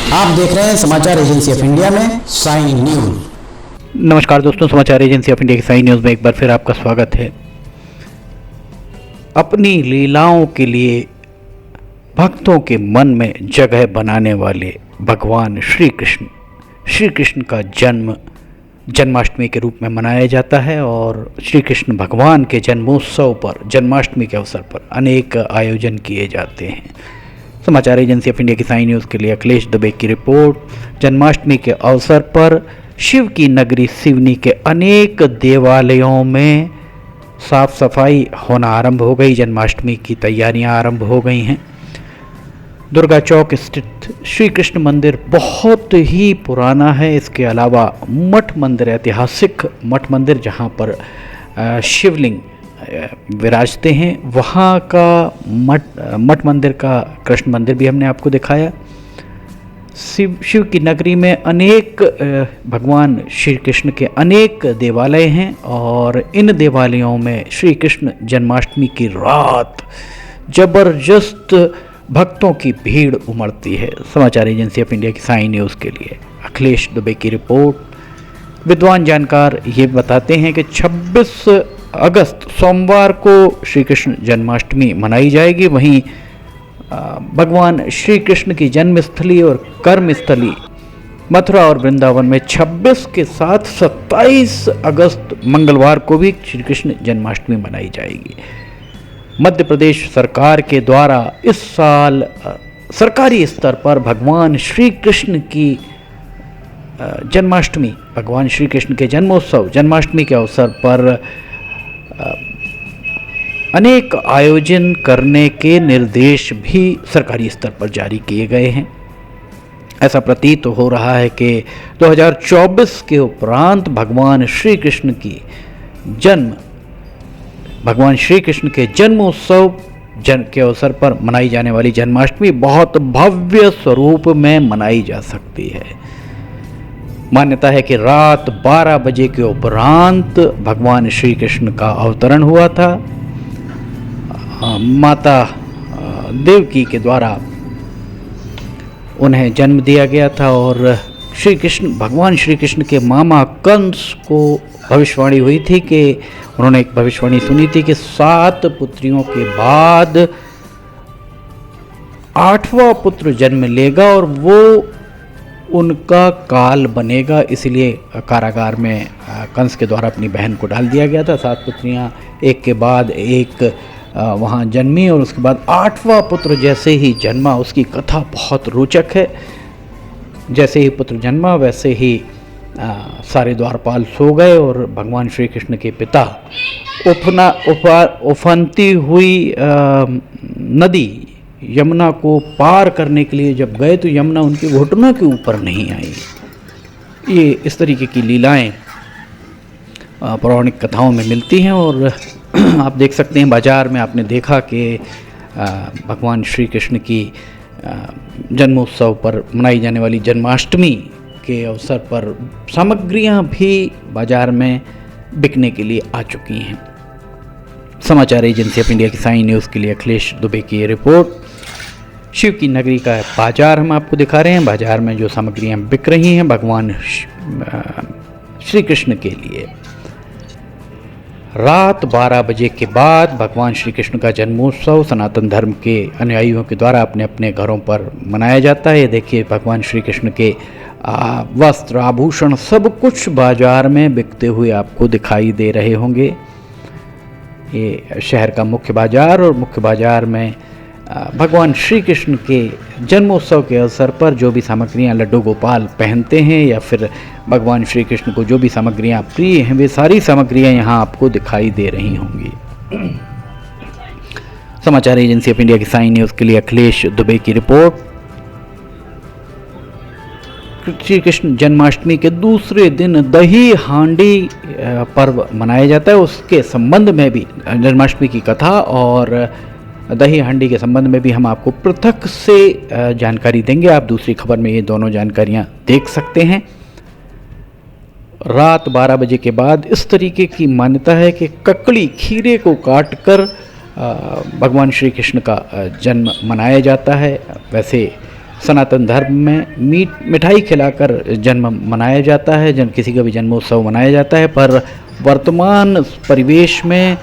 आप देख रहे हैं समाचार एजेंसी ऑफ इंडिया में साई न्यूज। नमस्कार दोस्तों, समाचार एजेंसी ऑफ इंडिया की साई न्यूज़ में एक बार फिर आपका स्वागत है। अपनी लीलाओं के लिए भक्तों के मन में जगह बनाने वाले भगवान श्री कृष्ण का जन्म जन्माष्टमी के रूप में मनाया जाता है और श्री कृष्ण भगवान के जन्मोत्सव पर जन्माष्टमी के अवसर पर अनेक आयोजन किए जाते हैं। समाचार एजेंसी ऑफ इंडिया की साई न्यूज़ के लिए अखिलेश दुबे की रिपोर्ट। जन्माष्टमी के अवसर पर शिव की नगरी सिवनी के अनेक देवालयों में साफ सफाई होना आरंभ हो गई। जन्माष्टमी की तैयारियां आरंभ हो गई हैं। दुर्गा चौक स्थित श्री कृष्ण मंदिर बहुत ही पुराना है। इसके अलावा मठ मंदिर, ऐतिहासिक मठ मंदिर जहां पर शिवलिंग विराजते हैं, वहाँ का मठ मंदिर का कृष्ण मंदिर भी हमने आपको दिखाया। शिव की नगरी में अनेक भगवान श्री कृष्ण के अनेक देवालय हैं और इन देवालयों में श्री कृष्ण जन्माष्टमी की रात जबरदस्त भक्तों की भीड़ उमड़ती है। समाचार एजेंसी ऑफ इंडिया की साई न्यूज़ के लिए अखिलेश दुबे की रिपोर्ट। विद्वान जानकार ये बताते हैं कि 26 अगस्त सोमवार को श्री कृष्ण जन्माष्टमी मनाई जाएगी। वहीं भगवान श्री कृष्ण की जन्मस्थली और कर्मस्थली मथुरा और वृंदावन में 26 के साथ 27 अगस्त मंगलवार को भी श्री कृष्ण जन्माष्टमी मनाई जाएगी। मध्य प्रदेश सरकार के द्वारा इस साल सरकारी स्तर पर भगवान श्री कृष्ण की जन्माष्टमी, भगवान श्री कृष्ण के जन्मोत्सव जन्माष्टमी के अवसर पर अनेक आयोजन करने के निर्देश भी सरकारी स्तर पर जारी किए गए हैं। ऐसा प्रतीत हो रहा है कि 2024 के उपरांत भगवान श्री कृष्ण के जन्मोत्सव के अवसर पर मनाई जाने वाली जन्माष्टमी बहुत भव्य स्वरूप में मनाई जा सकती है। मान्यता है कि रात 12 बजे के उपरांत भगवान श्री कृष्ण का अवतरण हुआ था। माता देवकी के द्वारा उन्हें जन्म दिया गया था और भगवान श्री कृष्ण के मामा कंस को भविष्यवाणी हुई थी कि उन्होंने एक भविष्यवाणी सुनी थी कि 7 पुत्रियों के बाद 8वां पुत्र जन्म लेगा और वो उनका काल बनेगा। इसलिए कारागार में कंस के द्वारा अपनी बहन को डाल दिया गया था। 7 पुत्रियां एक के बाद एक वहाँ जन्मी और उसके बाद 8वां पुत्र जैसे ही जन्मा, उसकी कथा बहुत रोचक है। जैसे ही पुत्र जन्मा वैसे ही सारे द्वारपाल सो गए और भगवान श्री कृष्ण के पिता उफनती हुई नदी यमुना को पार करने के लिए जब गए तो यमुना उनके घुटनों के ऊपर नहीं आई। ये इस तरीके की लीलाएं पौराणिक कथाओं में मिलती हैं और आप देख सकते हैं बाज़ार में आपने देखा कि भगवान श्री कृष्ण की जन्मोत्सव पर मनाई जाने वाली जन्माष्टमी के अवसर पर सामग्रियां भी बाज़ार में बिकने के लिए आ चुकी हैं। समाचार एजेंसी ऑफ इंडिया की साई न्यूज़ के लिए अखिलेश दुबे की रिपोर्ट। शिव की नगरी का बाजार हम आपको दिखा रहे हैं। बाजार में जो सामग्रियां बिक रही हैं भगवान श्री कृष्ण के लिए, रात 12 बजे के बाद भगवान श्री कृष्ण का जन्मोत्सव सनातन धर्म के अनुयायियों के द्वारा अपने अपने घरों पर मनाया जाता है। देखिए भगवान श्री कृष्ण के वस्त्र, आभूषण सब कुछ बाजार में बिकते हुए आपको दिखाई दे रहे होंगे। ये शहर का मुख्य बाजार और मुख्य बाजार में भगवान श्री कृष्ण के जन्मोत्सव के अवसर पर जो भी सामग्रियां लड्डू गोपाल पहनते हैं या फिर भगवान श्री कृष्ण को जो भी सामग्रियां प्रिय हैं, वे सारी सामग्रियां यहां आपको दिखाई दे रही होंगी। समाचार एजेंसी ऑफ इंडिया की साई न्यूज़ के लिए अखिलेश दुबे की रिपोर्ट। श्री कृष्ण जन्माष्टमी के दूसरे दिन दही हांडी पर्व मनाया जाता है। उसके संबंध में भी जन्माष्टमी की कथा और दही हांडी के संबंध में भी हम आपको पृथक से जानकारी देंगे। आप दूसरी खबर में ये दोनों जानकारियां देख सकते हैं। रात 12 बजे के बाद इस तरीके की मान्यता है कि ककड़ी खीरे को काटकर भगवान श्री कृष्ण का जन्म मनाया जाता है। वैसे सनातन धर्म में मिठाई खिलाकर जन्म मनाया जाता है, किसी का भी जन्मोत्सव मनाया जाता है, पर वर्तमान परिवेश में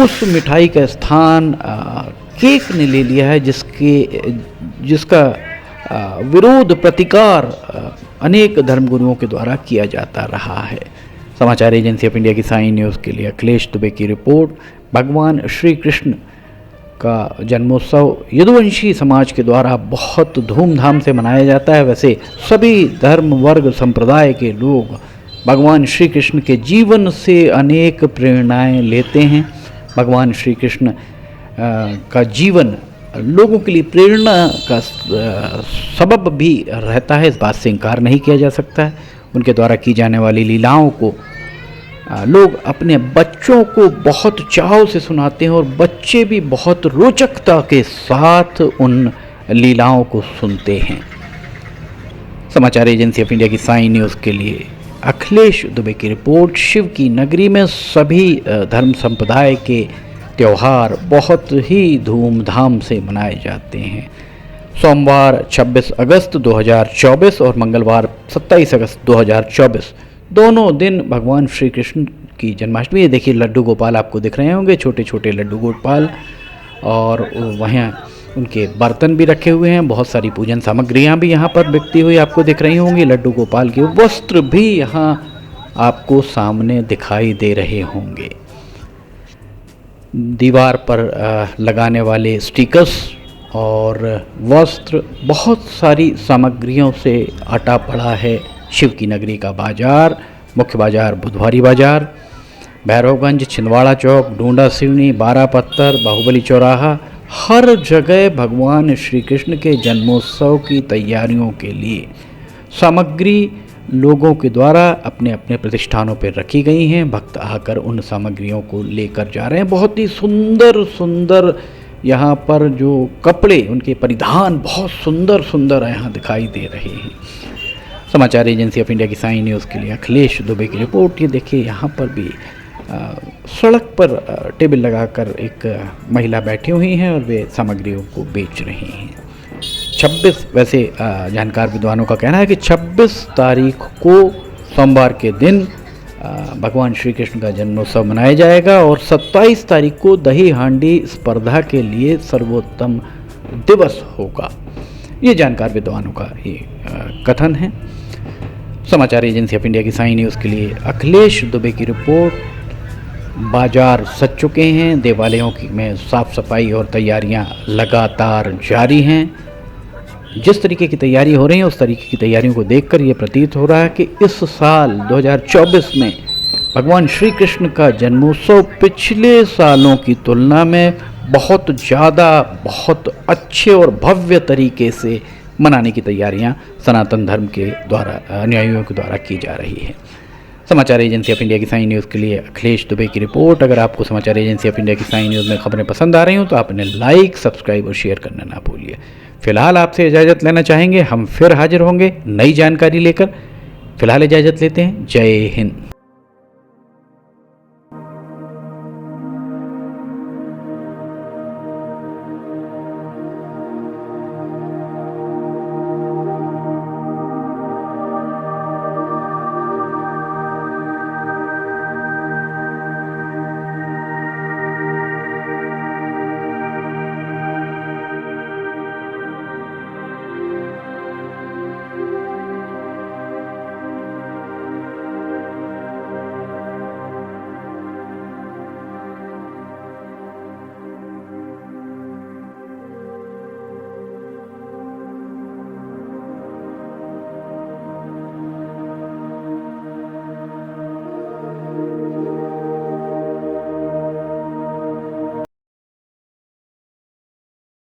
उस मिठाई का स्थान केक ने ले लिया है, जिसका विरोध प्रतिकार अनेक धर्मगुरुओं के द्वारा किया जाता रहा है। समाचार एजेंसी ऑफ इंडिया की साई न्यूज़ के लिए अखिलेश दुबे की रिपोर्ट। भगवान श्री कृष्ण का जन्मोत्सव यदुवंशी समाज के द्वारा बहुत धूमधाम से मनाया जाता है। वैसे सभी धर्म वर्ग संप्रदाय के लोग भगवान श्री कृष्ण के जीवन से अनेक प्रेरणाएं लेते हैं। भगवान श्री कृष्ण का जीवन लोगों के लिए प्रेरणा का सबब भी रहता है, इस बात से इनकार नहीं किया जा सकता है। उनके द्वारा की जाने वाली लीलाओं को लोग अपने बच्चों को बहुत चाव से सुनाते हैं और बच्चे भी बहुत रोचकता के साथ उन लीलाओं को सुनते हैं। समाचार एजेंसी ऑफ इंडिया की साई न्यूज़ के लिए अखिलेश दुबे की रिपोर्ट। शिव की नगरी में सभी धर्म संप्रदाय के त्यौहार बहुत ही धूमधाम से मनाए जाते हैं। सोमवार 26 अगस्त 2024 और मंगलवार 27 अगस्त 2024 दोनों दिन भगवान श्री कृष्ण की जन्माष्टमी है। देखिए लड्डू गोपाल आपको दिख रहे होंगे, छोटे छोटे लड्डू गोपाल, और वहाँ उनके बर्तन भी रखे हुए हैं। बहुत सारी पूजन सामग्रियाँ भी यहाँ पर बिकती हुई आपको दिख रही होंगी। लड्डू गोपाल के वस्त्र भी यहाँ आपको सामने दिखाई दे रहे होंगे। दीवार पर लगाने वाले स्टिकर्स और वस्त्र, बहुत सारी सामग्रियों से अटा पड़ा है। शिव की नगरी का बाजार, मुख्य बाजार बुधवारी बाजार, भैरवगंज, छिंदवाड़ा चौक, डूंडा सिवनी, बारह पत्थर, बाहुबली चौराहा, हर जगह भगवान श्री कृष्ण के जन्मोत्सव की तैयारियों के लिए सामग्री लोगों के द्वारा अपने अपने प्रतिष्ठानों पर रखी गई हैं। भक्त आकर उन सामग्रियों को लेकर जा रहे हैं। बहुत ही सुंदर सुंदर यहाँ पर जो कपड़े, उनके परिधान बहुत सुंदर सुंदर यहाँ दिखाई दे रहे हैं। समाचार एजेंसी ऑफ इंडिया की साई न्यूज़ के लिए अखिलेश दुबे की रिपोर्ट। ये देखिए यहाँ पर भी सड़क पर टेबल लगाकर एक महिला बैठी हुई हैं और वे सामग्रियों को बेच रही हैं। 26 वैसे जानकार विद्वानों का कहना है कि 26 तारीख को सोमवार के दिन भगवान श्री कृष्ण का जन्मोत्सव मनाया जाएगा और 27 तारीख को दही हांडी स्पर्धा के लिए सर्वोत्तम दिवस होगा। ये जानकार विद्वानों का ये कथन है। समाचार एजेंसी ऑफ इंडिया की साई न्यूज़ के लिए अखिलेश दुबे की रिपोर्ट। बाजार सज चुके हैं। देवालयों में साफ सफाई और तैयारियां लगातार जारी हैं। जिस तरीके की तैयारी हो रही है उस तरीके की तैयारियों को देखकर ये प्रतीत हो रहा है कि इस साल 2024 में भगवान श्री कृष्ण का जन्मोत्सव पिछले सालों की तुलना में बहुत ज़्यादा, बहुत अच्छे और भव्य तरीके से मनाने की तैयारियां सनातन धर्म के द्वारा, अनुयायियों के द्वारा की जा रही है। समाचार एजेंसी ऑफ इंडिया की साई न्यूज़ के लिए अखिलेश दुबे की रिपोर्ट। अगर आपको समाचार एजेंसी ऑफ इंडिया की साई न्यूज़ में खबरें पसंद आ रही हों तो आप इन्हें लाइक, सब्सक्राइब और शेयर करना ना भूलिए। फिलहाल आपसे इजाज़त लेना चाहेंगे, हम फिर हाजिर होंगे नई जानकारी लेकर। फिलहाल इजाज़त लेते हैं। जय हिंद।